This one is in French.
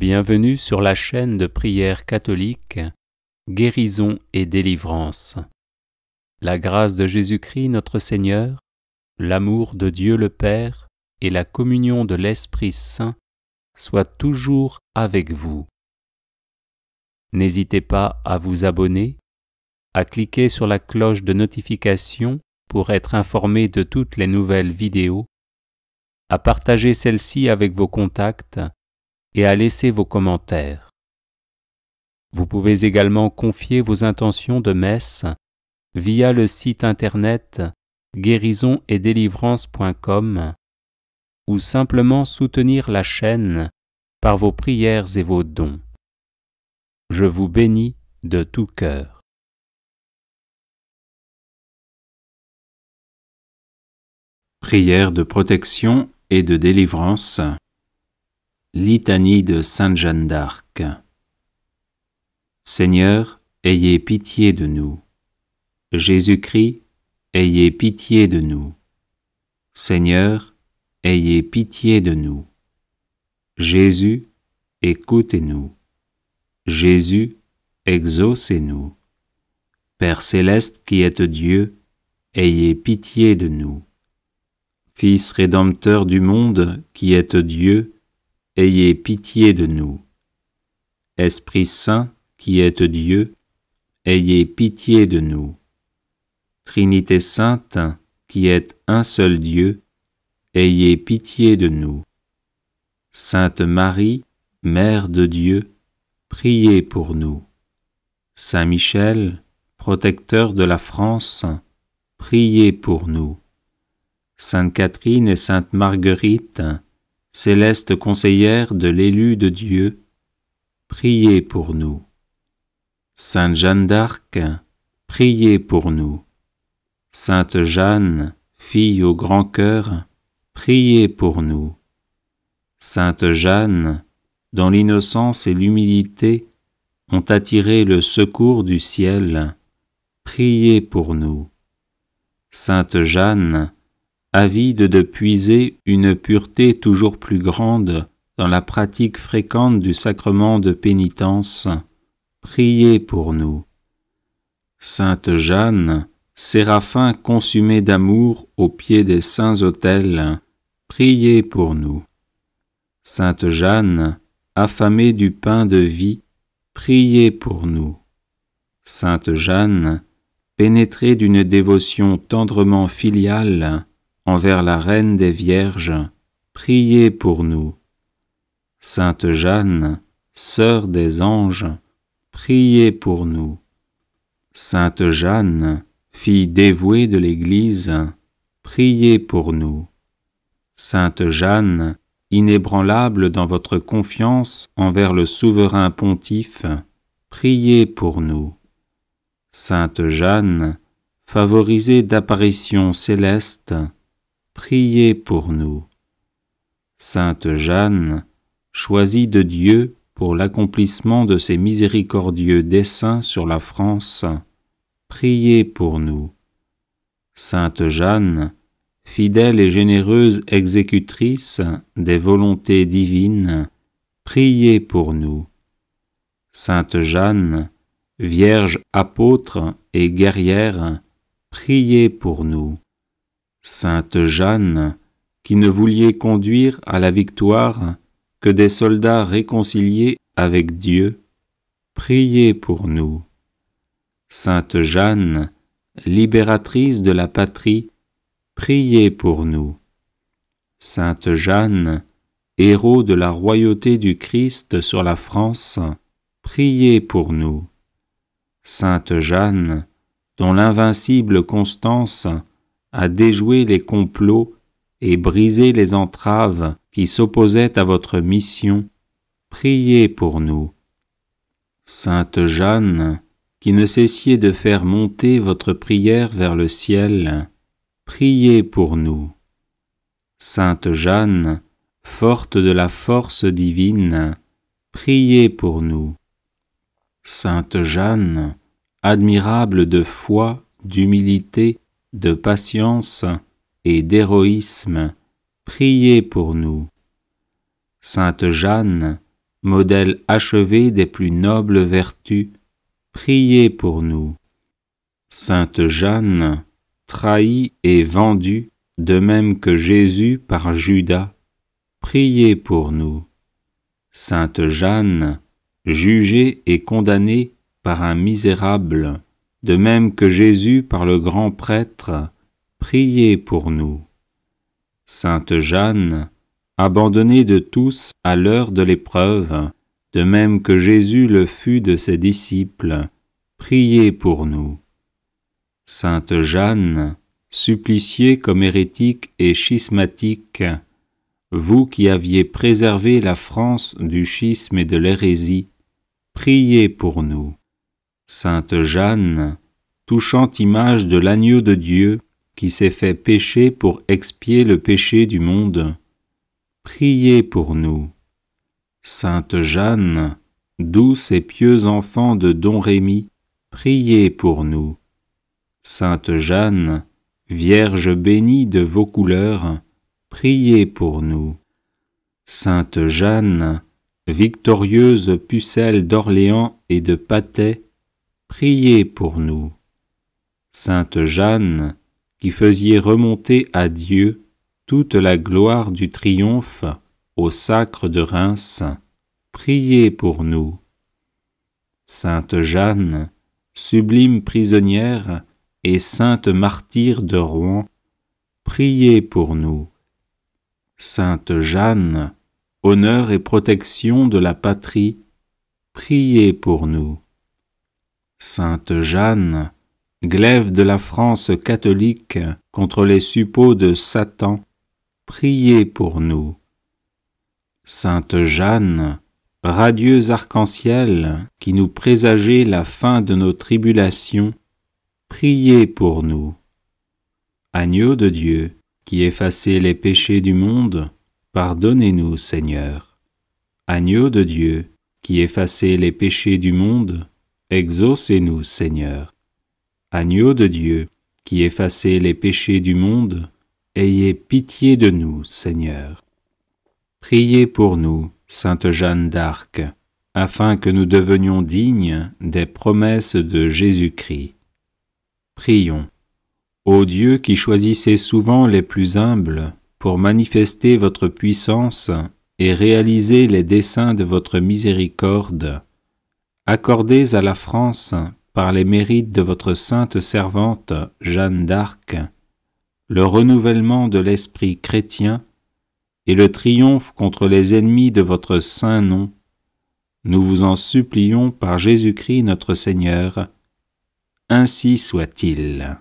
Bienvenue sur la chaîne de prière catholique Guérison et délivrance. La grâce de Jésus-Christ notre Seigneur, l'amour de Dieu le Père et la communion de l'Esprit Saint soient toujours avec vous. N'hésitez pas à vous abonner, à cliquer sur la cloche de notification pour être informé de toutes les nouvelles vidéos, à partager celle-ci avec vos contacts et à laisser vos commentaires. Vous pouvez également confier vos intentions de messe via le site internet guérisonetdélivrance.com ou simplement soutenir la chaîne par vos prières et vos dons. Je vous bénis de tout cœur. Prière de protection et de délivrance. Litanie de Sainte Jeanne d'Arc. Seigneur, ayez pitié de nous. Jésus-Christ, ayez pitié de nous. Seigneur, ayez pitié de nous. Jésus, écoutez-nous. Jésus, exaucez-nous. Père céleste qui êtes Dieu, ayez pitié de nous. Fils rédempteur du monde qui êtes Dieu, ayez pitié de nous. Esprit Saint, qui êtes Dieu, ayez pitié de nous. Trinité Sainte, qui êtes un seul Dieu, ayez pitié de nous. Sainte Marie, Mère de Dieu, priez pour nous. Saint Michel, protecteur de la France, priez pour nous. Sainte Catherine et Sainte Marguerite, céleste conseillère de l'élu de Dieu, priez pour nous. Sainte Jeanne d'Arc, priez pour nous. Sainte Jeanne, fille au grand cœur, priez pour nous. Sainte Jeanne, dont l'innocence et l'humilité ont attiré le secours du ciel, priez pour nous. Sainte Jeanne, avide de puiser une pureté toujours plus grande dans la pratique fréquente du sacrement de pénitence, priez pour nous. Sainte Jeanne, séraphin consumé d'amour au pied des saints autels, priez pour nous. Sainte Jeanne, affamée du pain de vie, priez pour nous. Sainte Jeanne, pénétrée d'une dévotion tendrement filiale envers la Reine des Vierges, priez pour nous. Sainte Jeanne, sœur des anges, priez pour nous. Sainte Jeanne, fille dévouée de l'Église, priez pour nous. Sainte Jeanne, inébranlable dans votre confiance envers le souverain pontife, priez pour nous. Sainte Jeanne, favorisée d'apparitions célestes, priez pour nous. Sainte Jeanne, choisie de Dieu pour l'accomplissement de ses miséricordieux desseins sur la France, priez pour nous. Sainte Jeanne, fidèle et généreuse exécutrice des volontés divines, priez pour nous. Sainte Jeanne, Vierge apôtre et guerrière, priez pour nous. Sainte Jeanne, qui ne vouliez conduire à la victoire que des soldats réconciliés avec Dieu, priez pour nous. Sainte Jeanne, libératrice de la patrie, priez pour nous. Sainte Jeanne, héros de la royauté du Christ sur la France, priez pour nous. Sainte Jeanne, dont l'invincible constance a déjoué les complots et brisé les entraves qui s'opposaient à votre mission, priez pour nous. Sainte Jeanne, qui ne cessiez de faire monter votre prière vers le ciel, priez pour nous. Sainte Jeanne, forte de la force divine, priez pour nous. Sainte Jeanne, admirable de foi, d'humilité, de patience et d'héroïsme, priez pour nous. Sainte Jeanne, modèle achevé des plus nobles vertus, priez pour nous. Sainte Jeanne, trahie et vendue, de même que Jésus par Judas, priez pour nous. Sainte Jeanne, jugée et condamnée par un misérable, de même que Jésus par le grand prêtre, priez pour nous. Sainte Jeanne, abandonnée de tous à l'heure de l'épreuve, de même que Jésus le fut de ses disciples, priez pour nous. Sainte Jeanne, suppliciée comme hérétique et schismatique, vous qui aviez préservé la France du schisme et de l'hérésie, priez pour nous. Sainte Jeanne, touchante image de l'agneau de Dieu qui s'est fait pécher pour expier le péché du monde, priez pour nous. Sainte Jeanne, douce et pieux enfant de Don Rémy, priez pour nous. Sainte Jeanne, Vierge bénie de vos couleurs, priez pour nous. Sainte Jeanne, victorieuse pucelle d'Orléans et de Patay, priez pour nous. Sainte Jeanne, qui faisiez remonter à Dieu toute la gloire du triomphe au sacre de Reims, priez pour nous. Sainte Jeanne, sublime prisonnière et sainte martyre de Rouen, priez pour nous. Sainte Jeanne, honneur et protection de la patrie, priez pour nous. Sainte Jeanne, glaive de la France catholique contre les suppôts de Satan, priez pour nous. Sainte Jeanne, radieux arc-en-ciel qui nous présageait la fin de nos tribulations, priez pour nous. Agneau de Dieu, qui effacez les péchés du monde, pardonnez-nous, Seigneur. Agneau de Dieu, qui effacez les péchés du monde, exaucez-nous, Seigneur. Agneau de Dieu, qui effacez les péchés du monde, ayez pitié de nous, Seigneur. Priez pour nous, Sainte Jeanne d'Arc, afin que nous devenions dignes des promesses de Jésus-Christ. Prions. Ô Dieu qui choisissez souvent les plus humbles pour manifester votre puissance et réaliser les desseins de votre miséricorde, accordez à la France, par les mérites de votre sainte servante Jeanne d'Arc, le renouvellement de l'esprit chrétien et le triomphe contre les ennemis de votre saint nom. Nous vous en supplions par Jésus-Christ notre Seigneur. Ainsi soit-il.